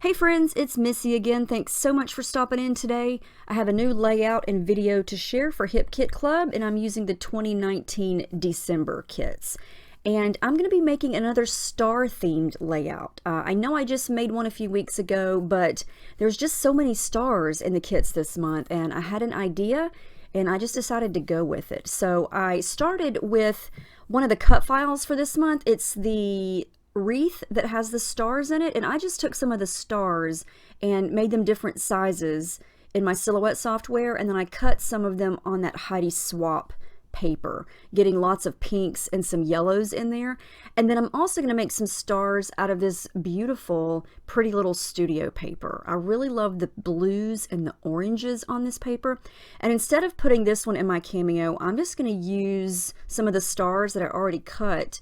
Hey friends, it's Missy again. Thanks so much for stopping in today. I have a new layout and video to share for Hip Kit Club, and I'm using the 2019 December kits. And I'm going to be making another star-themed layout. I know I just made one a few weeks ago, but there's just so many stars in the kits this month, and I had an idea, and I just decided to go with it. So I started with one of the cut files for this month. It's the wreath that has the stars in it, and I just took some of the stars and made them different sizes in my Silhouette software, and then I cut some of them on that Heidi Swap paper, getting lots of pinks and some yellows in there. And then I'm also going to make some stars out of this beautiful pretty little studio paper. I really love the blues and the oranges on this paper, and instead of putting this one in my Cameo, I'm just going to use some of the stars that I already cut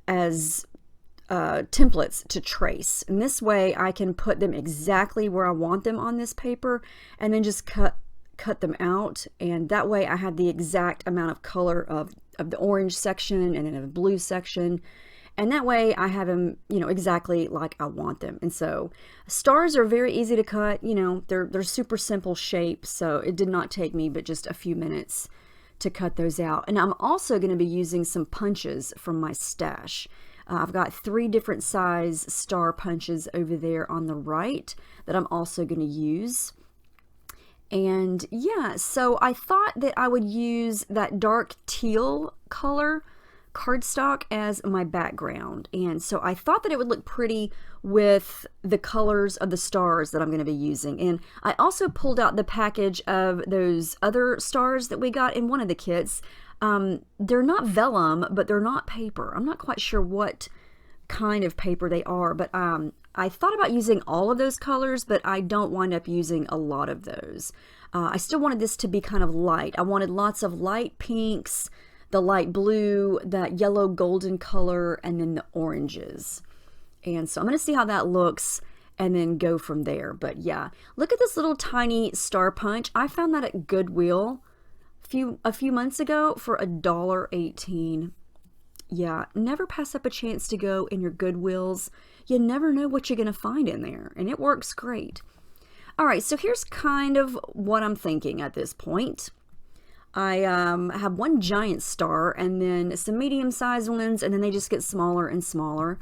as templates to trace, and this way I can put them exactly where I want them on this paper and then just cut them out, and that way I have the exact amount of color of the orange section and then the blue section, and that way I have them, you know, exactly like I want them. And so stars are very easy to cut, you know, they're super simple shapes, so it did not take me but just a few minutes to cut those out. And I'm also going to be using some punches from my stash. I've got 3 different size star punches over there on the right that I'm also going to use. And yeah, so I thought that I would use that dark teal color cardstock as my background. And so I thought that it would look pretty with the colors of the stars that I'm going to be using. And I also pulled out the package of those other stars that we got in one of the kits. They're not vellum, but they're not paper. I'm not quite sure what kind of paper they are, but I thought about using all of those colors, but I don't wind up using a lot of those. I still wanted this to be kind of light. I wanted lots of light pinks, the light blue, that yellow golden color, and then the oranges. And so I'm going to see how that looks and then go from there. But yeah, look at this little tiny star punch. I found that at Goodwill a few months ago for $1.18. Yeah, never pass up a chance to go in your Goodwills. You never know what you're going to find in there, and it works great. All right, so here's kind of what I'm thinking at this point. I have one giant star and then some medium-sized ones, and then they just get smaller and smaller.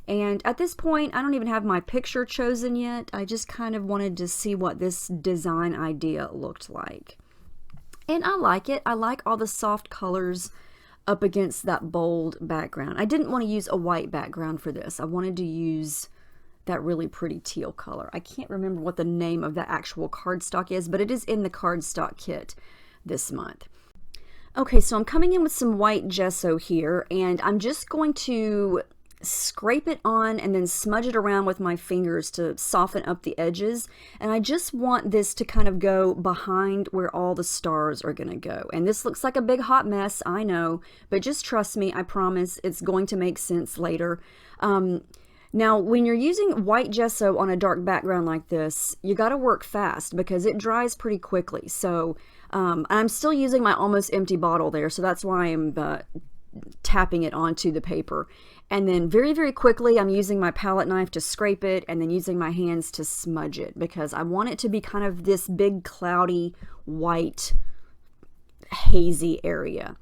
And at this point, I don't even have my picture chosen yet. I just kind of wanted to see what this design idea looked like. And I like it. I like all the soft colors up against that bold background. I didn't want to use a white background for this. I wanted to use that really pretty teal color. I can't remember what the name of the actual cardstock is, but it is in the cardstock kit this month. Okay, so I'm coming in with some white gesso here, and I'm just going to scrape it on and then smudge it around with my fingers to soften up the edges. And I just want this to kind of go behind where all the stars are going to go. And this looks like a big hot mess, I know, but just trust me, I promise it's going to make sense later. Now, when you're using white gesso on a dark background like this, you got to work fast because it dries pretty quickly. So I'm still using my almost empty bottle there, so that's why I'm tapping it onto the paper. And then very, very quickly, I'm using my palette knife to scrape it and then using my hands to smudge it because I want it to be kind of this big, cloudy, white, hazy area.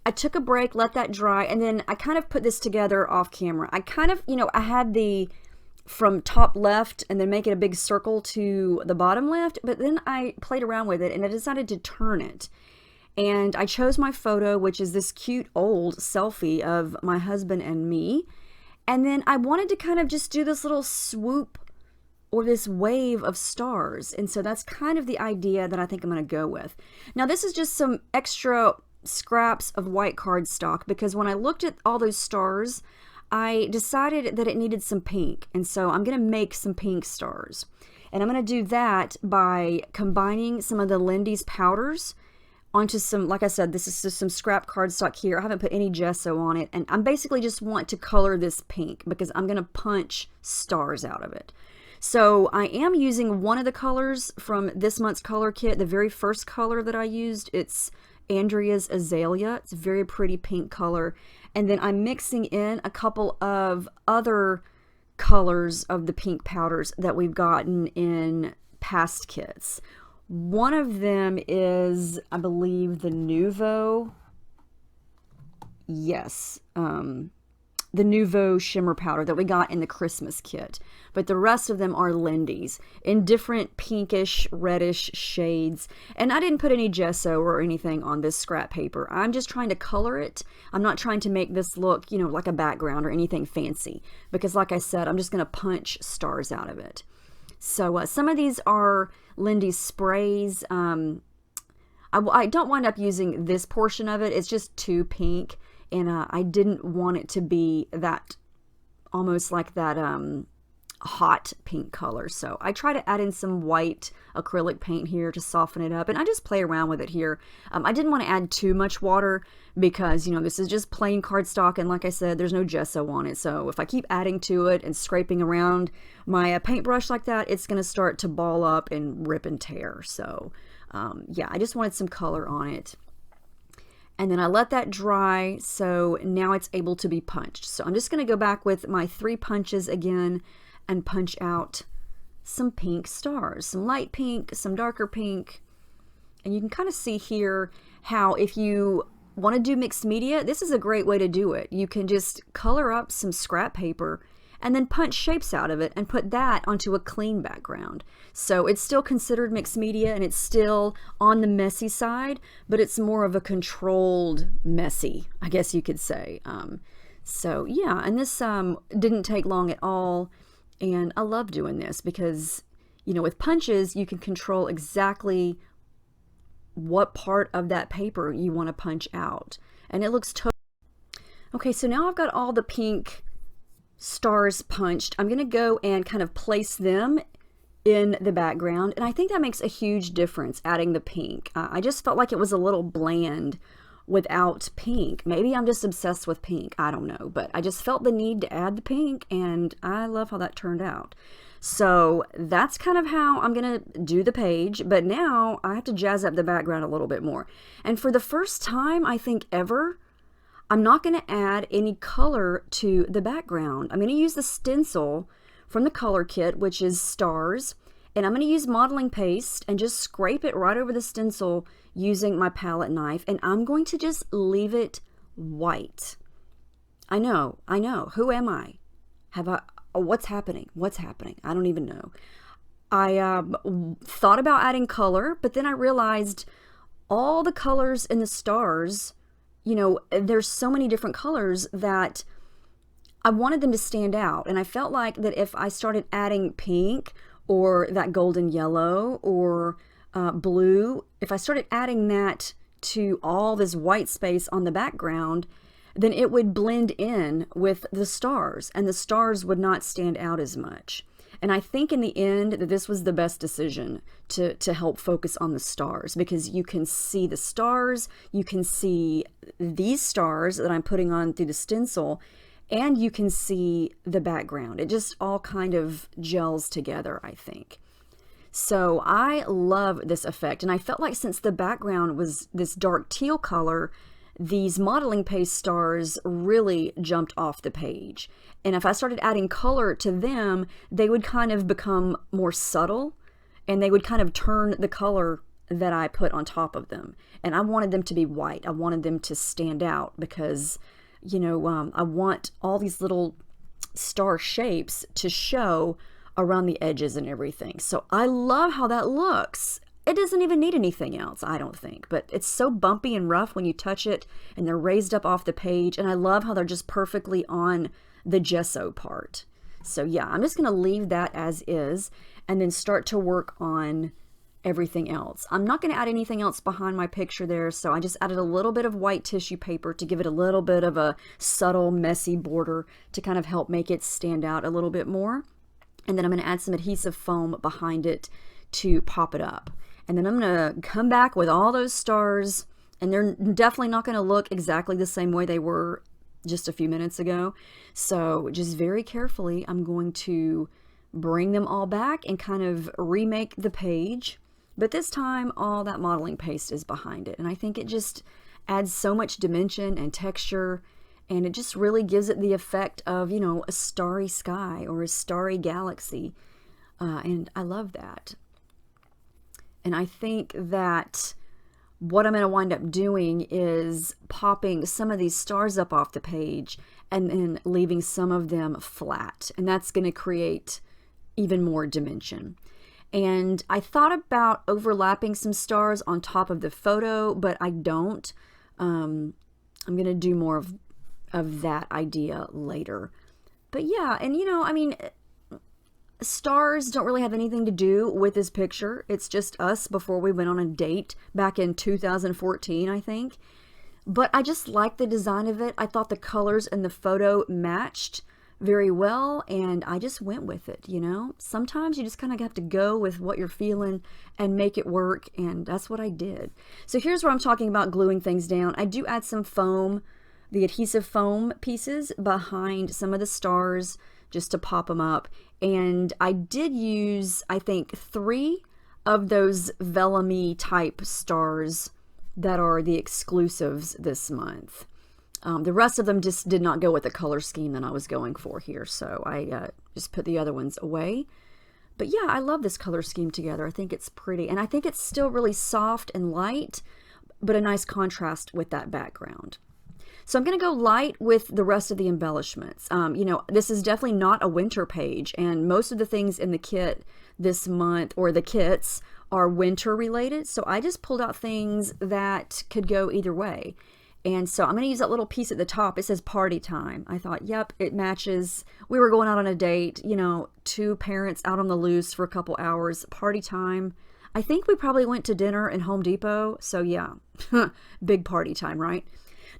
I took a break, let that dry, and then I kind of put this together off camera. I kind of, you know, I had the from top left and then make it a big circle to the bottom left, but then I played around with it and I decided to turn it. And I chose my photo, which is this cute old selfie of my husband and me. And then I wanted to kind of just do this little swoop or this wave of stars. And so that's kind of the idea that I think I'm going to go with. Now, this is just some extra scraps of white cardstock because when I looked at all those stars, I decided that it needed some pink. And so I'm going to make some pink stars. And I'm going to do that by combining some of the Lindy's powders onto some, like I said, this is just some scrap cardstock here. I haven't put any gesso on it, and I basically just want to color this pink because I'm going to punch stars out of it. So I am using one of the colors from this month's color kit, the very first color that I used. It's Andrea's Azalea. It's a very pretty pink color. And then I'm mixing in a couple of other colors of the pink powders that we've gotten in past kits. One of them is, I believe, the Nouveau. Yes, the Nouveau shimmer powder that we got in the Christmas kit. But the rest of them are Lindy's in different pinkish, reddish shades. And I didn't put any gesso or anything on this scrap paper. I'm just trying to color it. I'm not trying to make this look, you know, like a background or anything fancy. Because like I said, I'm just going to punch stars out of it. So some of these are Lindy's sprays. I don't wind up using this portion of it. It's just too pink. And I didn't want it to be that, almost like that hot pink color. So I try to add in some white acrylic paint here to soften it up. And I just play around with it here. I didn't want to add too much water because, you know, this is just plain cardstock. And like I said, there's no gesso on it. So if I keep adding to it and scraping around my paintbrush like that, it's going to start to ball up and rip and tear. So yeah, I just wanted some color on it. And then I let that dry, so now it's able to be punched. So I'm just going to go back with my 3 punches again and punch out some pink stars, some light pink, some darker pink. And you can kind of see here how if you want to do mixed media, this is a great way to do it. You can just color up some scrap paper and then punch shapes out of it and put that onto a clean background. So it's still considered mixed media and it's still on the messy side, but it's more of a controlled messy, I guess you could say. So yeah, and this didn't take long at all, and I love doing this because, you know, with punches you can control exactly what part of that paper you want to punch out, and it looks totally okay. So now I've got all the pink stars punched. I'm going to go and kind of place them in the background, and I think that makes a huge difference, adding the pink. I just felt like it was a little bland without pink. Maybe I'm just obsessed with pink, I don't know, but I just felt the need to add the pink, and I love how that turned out. So that's kind of how I'm going to do the page, but now I have to jazz up the background a little bit more. And for the first time, I think ever, I'm not going to add any color to the background. I'm going to use the stencil from the color kit, which is stars, and I'm going to use modeling paste and just scrape it right over the stencil using my palette knife, and I'm going to just leave it white. I know, who am I? What's happening? I don't even know. I thought about adding color, but then I realized all the colors in the stars, you know, there's so many different colors that I wanted them to stand out. And I felt like that if I started adding pink or that golden yellow or blue, if I started adding that to all this white space on the background, then it would blend in with the stars and the stars would not stand out as much. And I think in the end that this was the best decision to help focus on the stars, because you can see the stars, you can see these stars that I'm putting on through the stencil, and you can see the background. It just all kind of gels together, I think. So I love this effect, and I felt like since the background was this dark teal color, these modeling paste stars really jumped off the page. And if I started adding color to them, they would kind of become more subtle, and they would kind of turn the color that I put on top of them. And I wanted them to be white. I wanted them to stand out because, you know, I want all these little star shapes to show around the edges and everything. So I love how that looks. It doesn't even need anything else, I don't think, but it's so bumpy and rough when you touch it, and they're raised up off the page, and I love how they're just perfectly on the gesso part. So yeah, I'm just going to leave that as is and then start to work on everything else. I'm not going to add anything else behind my picture there, so I just added a little bit of white tissue paper to give it a little bit of a subtle, messy border to kind of help make it stand out a little bit more. And then I'm going to add some adhesive foam behind it to pop it up. And then I'm going to come back with all those stars, and they're definitely not going to look exactly the same way they were just a few minutes ago. So just very carefully, I'm going to bring them all back and kind of remake the page. But this time, all that modeling paste is behind it. And I think it just adds so much dimension and texture. And it just really gives it the effect of, you know, a starry sky or a starry galaxy. And I love that. And I think that what I'm going to wind up doing is popping some of these stars up off the page and then leaving some of them flat. And that's going to create even more dimension. And I thought about overlapping some stars on top of the photo, but I don't. I'm going to do more of that idea later. But yeah, and you know, I mean, stars don't really have anything to do with this picture. It's just us before we went on a date back in 2014, I think. But I just like the design of it. I thought the colors in the photo matched very well, and I just went with it, you know. Sometimes you just kind of have to go with what you're feeling and make it work, and that's what I did. So here's where I'm talking about gluing things down. I do add some foam, the adhesive foam pieces behind some of the stars just to pop them up. And I did use, I think, 3 of those vellum-y type stars that are the exclusives this month. The rest of them just did not go with the color scheme that I was going for here, so I just put the other ones away. But yeah, I love this color scheme together. I think it's pretty, and I think it's still really soft and light, but a nice contrast with that background. So I'm going to go light with the rest of the embellishments. You know, this is definitely not a winter page, and most of the things in the kit this month, or the kits, are winter related. So I just pulled out things that could go either way. And so I'm going to use that little piece at the top. It says party time. I thought, yep, it matches. We were going out on a date, you know, 2 parents out on the loose for a couple hours. Party time. I think we probably went to dinner in Home Depot. So yeah, big party time, right?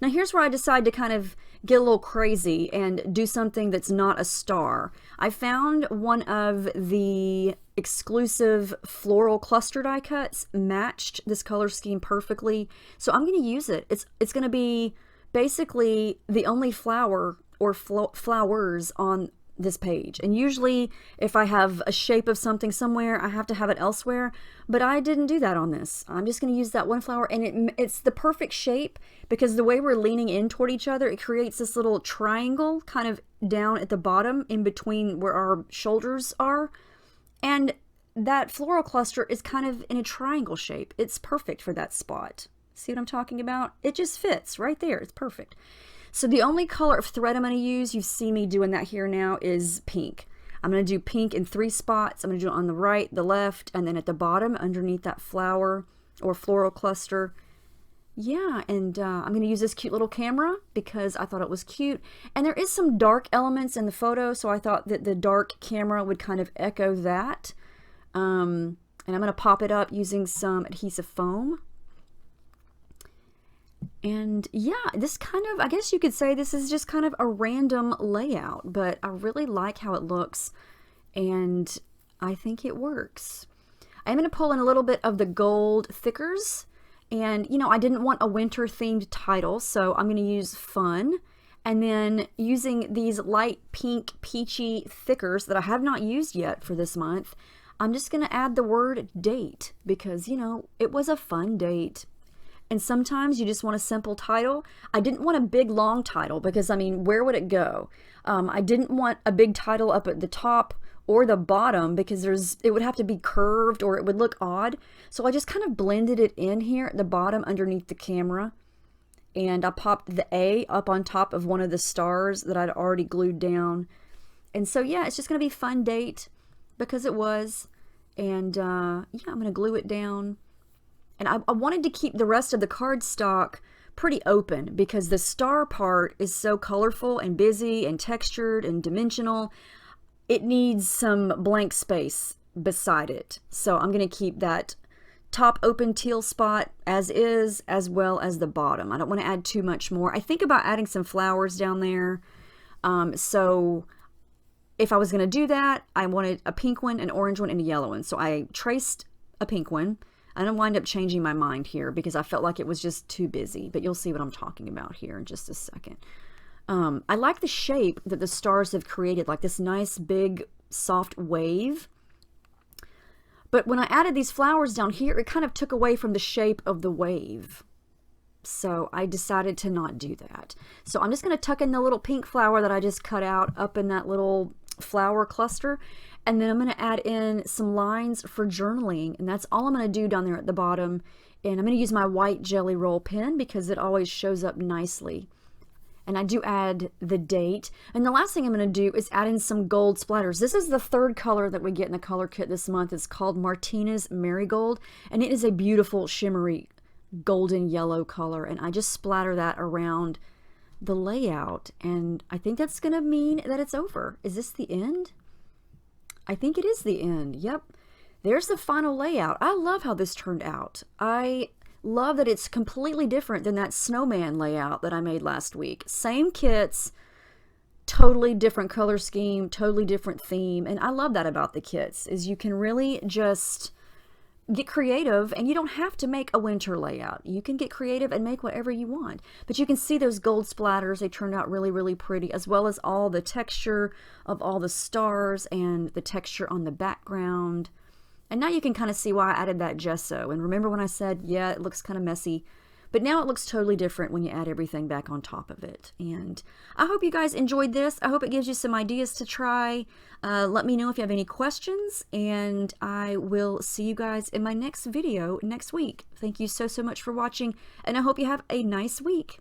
Now here's where I decide to kind of get a little crazy and do something that's not a star. I found one of the exclusive floral cluster die cuts matched this color scheme perfectly, so I'm going to use it. It's going to be basically the only flower or flowers on this page. And usually if I have a shape of something somewhere, I have to have it elsewhere, but I didn't do that on this. I'm just going to use that one flower, and it's the perfect shape because the way we're leaning in toward each other, it creates this little triangle kind of down at the bottom in between where our shoulders are. And that floral cluster is kind of in a triangle shape. It's perfect for that spot. See what I'm talking about? It just fits right there. It's perfect. So the only color of thread I'm going to use, you see me doing that here now, is pink. I'm going to do pink in 3 spots. I'm going to do it on the right, the left, and then at the bottom underneath that flower or floral cluster. Yeah, and I'm going to use this cute little camera because I thought it was cute. And there is some dark elements in the photo, so I thought that the dark camera would kind of echo that. And I'm going to pop it up using some adhesive foam. And yeah, this kind of, I guess you could say this is just kind of a random layout, but I really like how it looks, and I think it works. I'm going to pull in a little bit of the gold thickers, and you know, I didn't want a winter themed title, so I'm going to use fun. And then using these light pink peachy thickers that I have not used yet for this month, I'm just going to add the word date because, you know, it was a fun date. And sometimes you just want a simple title. I didn't want a big long title because, I mean, where would it go? I didn't want a big title up at the top or the bottom because it would have to be curved or it would look odd. So I just kind of blended it in here at the bottom underneath the camera. And I popped the A up on top of one of the stars that I'd already glued down. And so, yeah, it's just going to be fun date because it was. And, yeah, I'm going to glue it down. And I wanted to keep the rest of the cardstock pretty open because the star part is so colorful and busy and textured and dimensional. It needs some blank space beside it. So I'm going to keep that top open teal spot as is, as well as the bottom. I don't want to add too much more. I think about adding some flowers down there. So if I was going to do that, I wanted a pink one, an orange one, and a yellow one. So I traced a pink one. I didn't wind up changing my mind here because I felt like it was just too busy, but you'll see what I'm talking about here in just a second. I like the shape that the stars have created, like this nice big soft wave. But when I added these flowers down here, it kind of took away from the shape of the wave. So I decided to not do that. So I'm just going to tuck in the little pink flower that I just cut out up in that little flower cluster. And then I'm going to add in some lines for journaling. And that's all I'm going to do down there at the bottom. And I'm going to use my white Jelly Roll pen because it always shows up nicely. And I do add the date. And the last thing I'm going to do is add in some gold splatters. This is the third color that we get in the color kit this month. It's called Martina's Marigold. And it is a beautiful shimmery golden yellow color. And I just splatter that around the layout. And I think that's going to mean that it's over. Is this the end? I think it is the end. Yep. There's the final layout. I love how this turned out. I love that it's completely different than that snowman layout that I made last week. Same kits, totally different color scheme, totally different theme. And I love that about the kits, is you can really just get creative, and you don't have to make a winter layout. You can get creative and make whatever you want. But you can see those gold splatters. They turned out really, really pretty, as well as all the texture of all the stars and the texture on the background. And now you can kind of see why I added that gesso. And remember when I said, yeah, it looks kind of messy. But now it looks totally different when you add everything back on top of it. And I hope you guys enjoyed this. I hope it gives you some ideas to try. Let me know if you have any questions. And I will see you guys in my next video next week. Thank you so, so much for watching. And I hope you have a nice week.